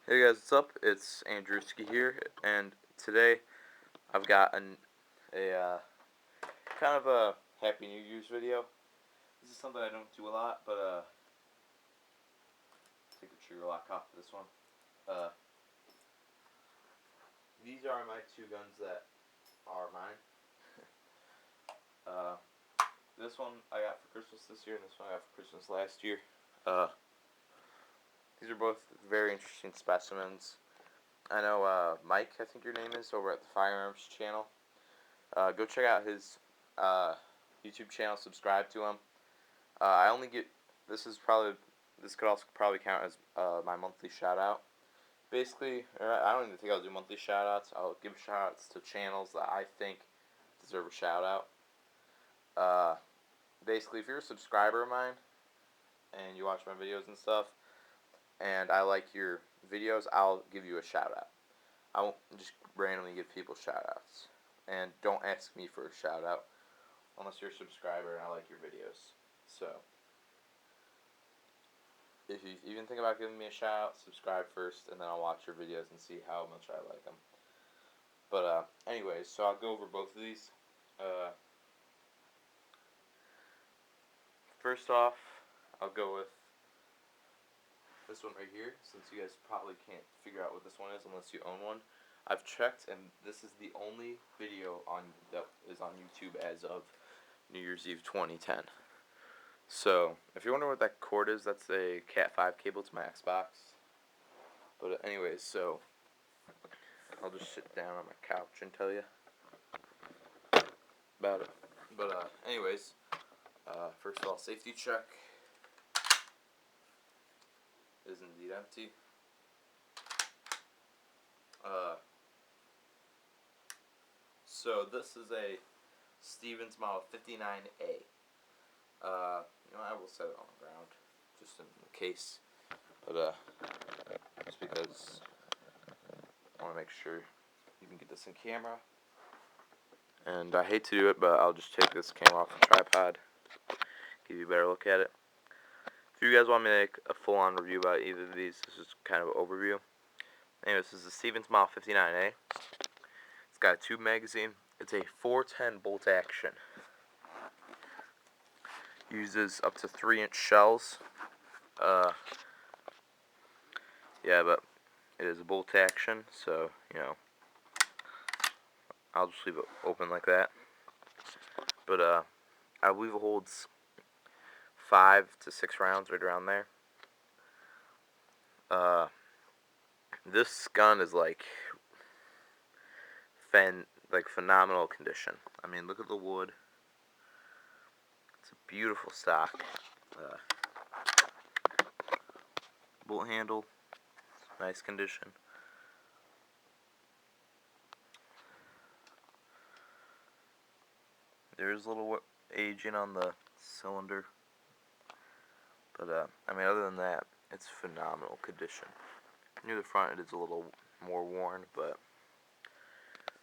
Hey guys, what's up? It's Andrewski here, and today I've got a kind of a Happy New Year's video. This is something I don't do a lot, but take the trigger lock off of this one. Uh, these are my two guns that are mine. Uh, this one I got for Christmas this year, and this one I got for Christmas last year. These are both very interesting specimens. I know Mike, I think your name is, over at the Firearms channel. Go check out his YouTube channel. Subscribe to him. I only get this could also probably count as my monthly shout out. Basically, I don't even think I'll do monthly shout outs. I'll give shout outs to channels that I think deserve a shout out. Basically, if you're a subscriber of mine and you watch my videos and stuff, and I like your videos, I'll give you a shout out. I won't just randomly give people shout outs. And don't ask me for a shout out unless you're a subscriber and I like your videos. So, if you even think about giving me a shout out, subscribe first, and then I'll watch your videos and see how much I like them. But, anyways, so I'll go over both of these. First off, I'll go with this one right here, since you guys probably can't figure out what this one is unless you own one. I've checked, and this is the only video that is on YouTube as of New Year's Eve 2010. So, if you're wondering what that cord is, that's a Cat 5 cable to my Xbox. But anyways, so I'll just sit down on my couch and tell you about it. But anyways, first of all, safety check is indeed empty. So this is a Stevens Model 59A. I will set it on the ground just in case, but just because I want to make sure you can get this in camera. And I hate to do it, but I'll just take this camera off the tripod, give you a better look at it. If you guys want me to make a full-on review about either of these, this is kind of an overview. Anyways, this is the Stevens Model 59A. It's got a tube magazine. It's a 410 bolt action. Uses up to 3-inch shells. Yeah, but it is a bolt action, so, I'll just leave it open like that. But, I believe it holds 5 to 6 rounds, right around there. This gun is phenomenal condition. I mean, look at the wood. It's a beautiful stock. Bolt handle, nice condition. There's a little aging on the cylinder, but other than that, it's phenomenal condition. Near the front, it is a little more worn, but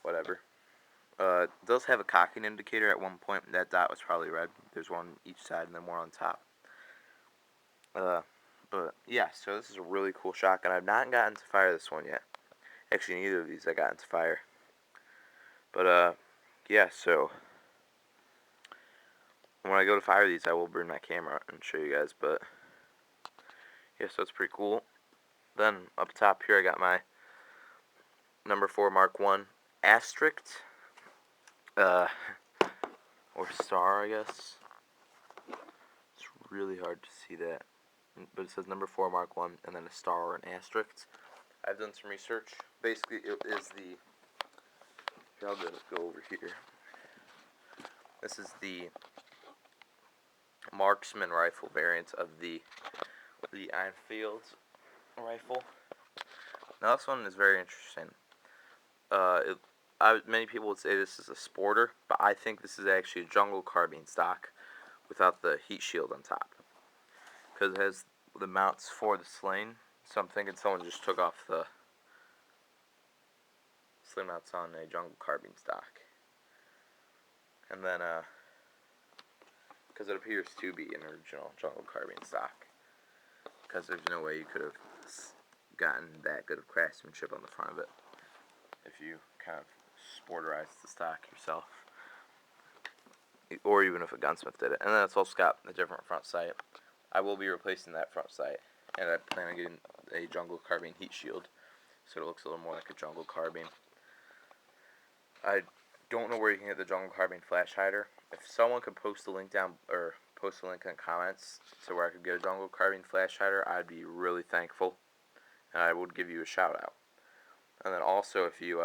whatever. It does have a cocking indicator at one point. That dot was probably red. There's one each side and then one on top. But yeah, so this is a really cool shotgun. I've not gotten to fire this one yet. Actually, neither of these I got into fire. But yeah, so when I go to fire these, I will bring my camera and show you guys. But yeah, so it's pretty cool. Then up top here, I got my No. 4 Mark 1 asterisk, or star, I guess. It's really hard to see that, but it says No. 4 Mark 1 and then a star or an asterisk. I've done some research. Basically, it is the. Here, I'll just go over here. This is the marksman rifle variant of the Enfield rifle. Now this one is very interesting. Many people would say this is a sporter, but I think this is actually a jungle carbine stock without the heat shield on top, because it has the mounts for the sling. So I'm thinking someone just took off the sling mounts on a jungle carbine stock, and then because it appears to be an original jungle carbine stock, because there's no way you could have gotten that good of craftsmanship on the front of it. If you kind of sporterize the stock yourself, or even if a gunsmith did it. And then it's also got a different front sight. I will be replacing that front sight, and I plan on getting a jungle carbine heat shield, so it looks a little more like a jungle carbine. I don't know where you can get the jungle carbine flash hider. If someone could post a link down, or post a link in the comments to where I could get a jungle carbine flash hider, I'd be really thankful, and I would give you a shout out. And then also, if you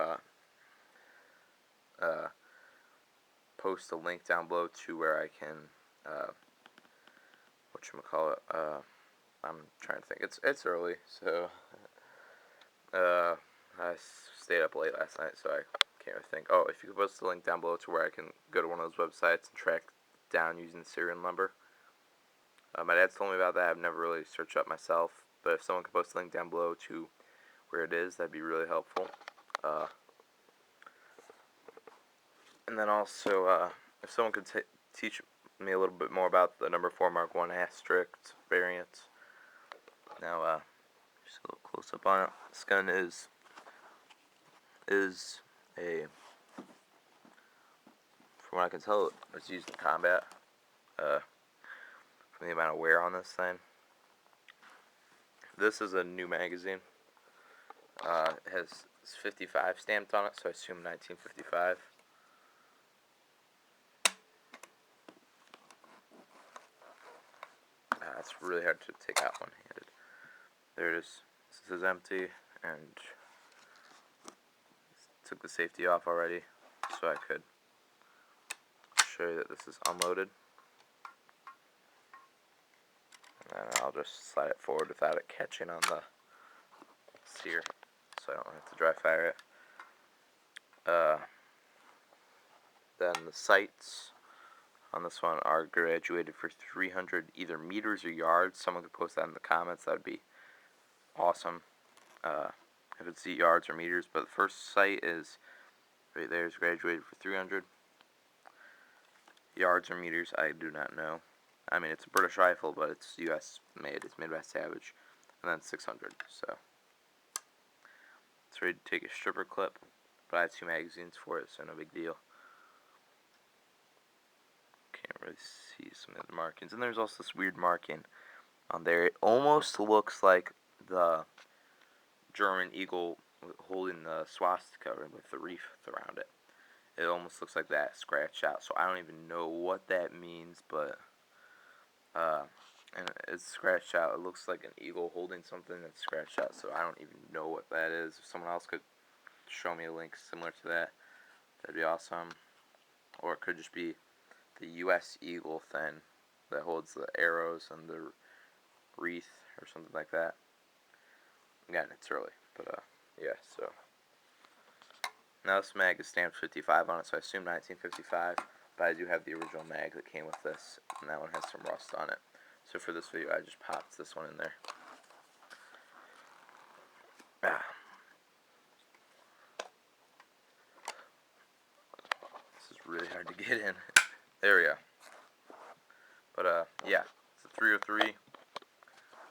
post a link down below to where I can whatchamacallit, I'm trying to think. It's early, so I stayed up late last night, so I can't really think. Oh, if you could post the link down below to where I can go to one of those websites and track down using the serial number. My dad's told me about that. I've never really searched up myself, but if someone could post the link down below to where it is, that'd be really helpful. And then also, if someone could teach me a little bit more about the number 4 Mark 1 asterisk variant. Now, just a little close up on it. This gun is a, from what I can tell, it's used in combat. From the amount of wear on this thing. This is a new magazine. It has 55 stamped on it, so I assume 1955. It's really hard to take out one-handed. There it is. This is empty, and took the safety off already, so I could show you that this is unloaded. And then I'll just slide it forward without it catching on the sear, so I don't have to dry fire it. Then the sights on this one are graduated for 300 either meters or yards. Someone could post that in the comments. That would be awesome. If it's yards or meters, but the first sight is right there, is graduated for 300 yards or meters. I do not know. I mean, it's a British rifle, but it's U.S. made. It's made by Savage. And then 600. So it's ready to take a stripper clip, but I have 2 magazines for it, so no big deal. Can't really see some of the markings. And there's also this weird marking on there. It almost looks like the German eagle holding the swastika with the wreath around it. It almost looks like that scratched out. So I don't even know what that means, but and it's scratched out. It looks like an eagle holding something that's scratched out. So I don't even know what that is. If someone else could show me a link similar to that, that'd be awesome. Or it could just be the U.S. eagle thing that holds the arrows and the wreath or something like that. Again, it's early, but yeah, so now this mag is stamped 55 on it, so I assume 1955, but I do have the original mag that came with this, and that one has some rust on it. So for this video, I just popped this one in there. This is really hard to get in. There we go. But yeah, it's a 303.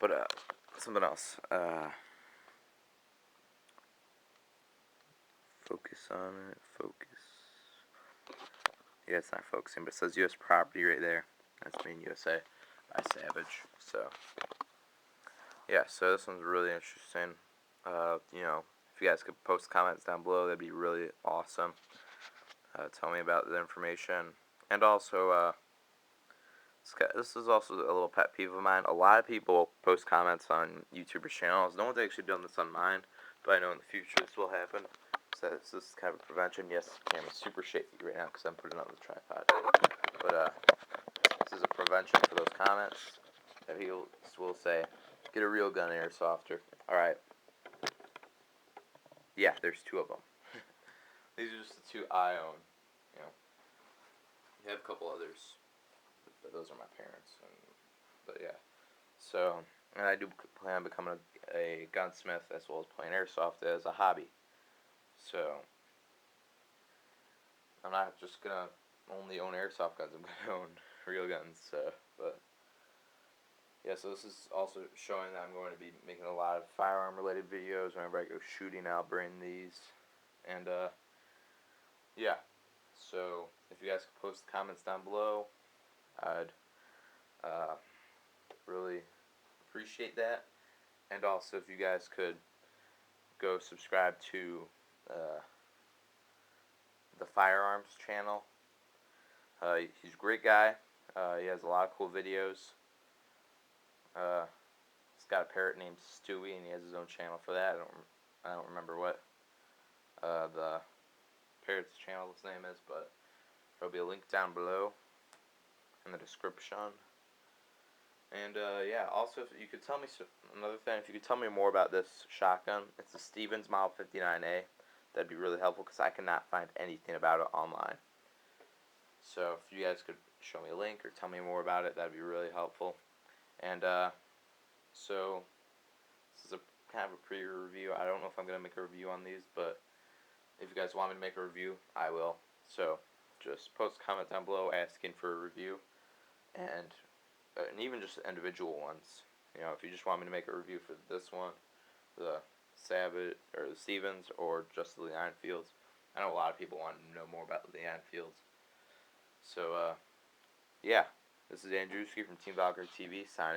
But something else. Focus on it. Focus. Yeah, it's not focusing, but it says U.S. property right there. That's made in USA by Savage. So yeah, so this one's really interesting. You know, if you guys could post comments down below, that'd be really awesome. Tell me about the information, and also this is also a little pet peeve of mine. A lot of people post comments on YouTubers' channels. No one's actually done this on mine, but I know in the future this will happen. So this is kind of a prevention. Yes, the camera's super shaky right now because I'm putting it on the tripod. But this is a prevention for those comments that he will say, get a real gun airsofter. Alright. Yeah, there's 2 of them. These are just the 2 I own. You know, I have a couple others, but those are my parents. But yeah, so, and I do plan on becoming a gunsmith as well as playing airsoft as a hobby. So I'm not just gonna only own airsoft guns. I'm gonna own real guns. But Yeah, so this is also showing that I'm going to be making a lot of firearm related videos. Whenever I go shooting, I'll bring these. And yeah, so if you guys could post comments down below, I'd uh, really appreciate that. And also if you guys could go subscribe to uh, the Firearms channel. He's a great guy. He has a lot of cool videos. He's got a parrot named Stewie, and he has his own channel for that. I don't remember what the parrot's channel's name is, but there'll be a link down below in the description. And yeah, also if you could tell me another thing, if you could tell me more about this shotgun, it's a Stevens Model 59A. That'd be really helpful because I cannot find anything about it online. So if you guys could show me a link or tell me more about it, that'd be really helpful. And so this is a kind of a pre-review. I don't know if I'm gonna make a review on these, but if you guys want me to make a review, I will. So just post a comment down below asking for a review, and even just individual ones. You know, if you just want me to make a review for this one, the Savage or the Stevens, or just the Enfields. I know a lot of people want to know more about the Enfields. So yeah, this is Andrewski from Team Valkyrie TV signing.